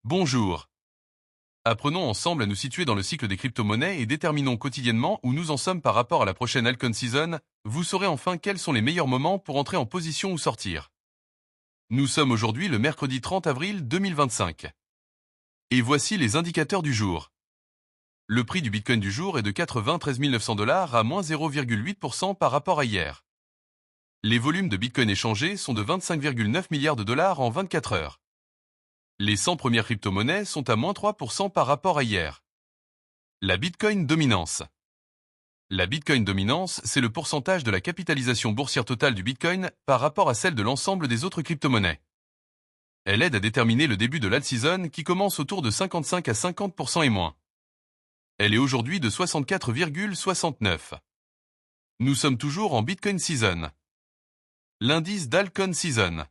Bonjour. Apprenons ensemble à nous situer dans le cycle des crypto-monnaies et déterminons quotidiennement où nous en sommes par rapport à la prochaine Altcoin Season. Vous saurez enfin quels sont les meilleurs moments pour entrer en position ou sortir. Nous sommes aujourd'hui le mercredi 30 avril 2025. Et voici les indicateurs du jour. Le prix du Bitcoin du jour est de 93 900 $ à moins 0,8% par rapport à hier. Les volumes de Bitcoin échangés sont de 25,9 milliards de dollars en 24 heures. Les 100 premières crypto-monnaies sont à moins 3% par rapport à hier. La Bitcoin dominance. La Bitcoin dominance, c'est le pourcentage de la capitalisation boursière totale du Bitcoin par rapport à celle de l'ensemble des autres crypto-monnaies. Elle aide à déterminer le début de l'alt-season qui commence autour de 55 à 50% et moins. Elle est aujourd'hui de 64,69. Nous sommes toujours en Bitcoin Season. L'indice d'Altcoin Season.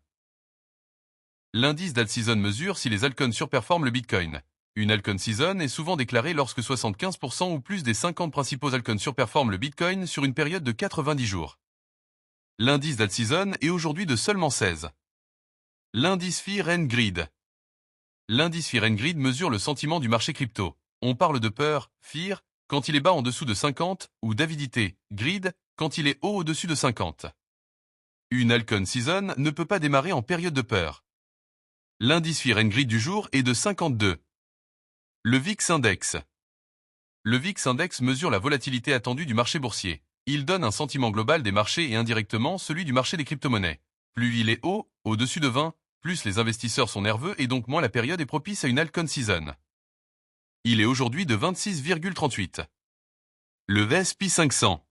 L'indice d'alt-season mesure si les altcoins surperforment le Bitcoin. Une altcoin season est souvent déclarée lorsque 75% ou plus des 50 principaux altcoins surperforment le Bitcoin sur une période de 90 jours. L'indice d'alt-season est aujourd'hui de seulement 16. L'indice Fear and Greed. L'indice Fear and Greed mesure le sentiment du marché crypto. On parle de peur, fear, quand il est bas en dessous de 50, ou d'avidité, greed, quand il est haut au-dessus de 50. Une altcoin season ne peut pas démarrer en période de peur. L'indice Fear and Greed du jour est de 52. Le VIX Index. Le VIX Index mesure la volatilité attendue du marché boursier. Il donne un sentiment global des marchés et indirectement celui du marché des crypto-monnaies. Plus il est haut, au-dessus de 20, plus les investisseurs sont nerveux et donc moins la période est propice à une altcoin season. Il est aujourd'hui de 26,38. Le VSP 500.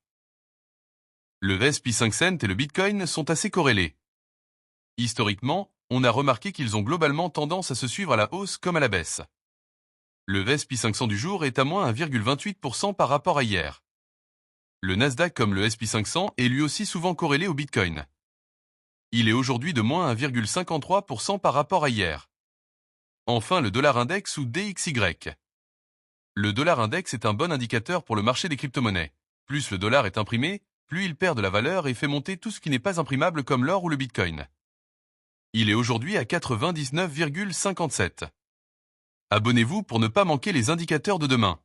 Le VSP 500 et le Bitcoin sont assez corrélés. Historiquement, on a remarqué qu'ils ont globalement tendance à se suivre à la hausse comme à la baisse. Le VSP 500 du jour est à moins 1,28% par rapport à hier. Le Nasdaq comme le SP 500 est lui aussi souvent corrélé au Bitcoin. Il est aujourd'hui de moins 1,53% par rapport à hier. Enfin le dollar index ou DXY. Le dollar index est un bon indicateur pour le marché des crypto-monnaies. Plus le dollar est imprimé, plus il perd de la valeur et fait monter tout ce qui n'est pas imprimable comme l'or ou le Bitcoin. Il est aujourd'hui à 99,57. Abonnez-vous pour ne pas manquer les indicateurs de demain.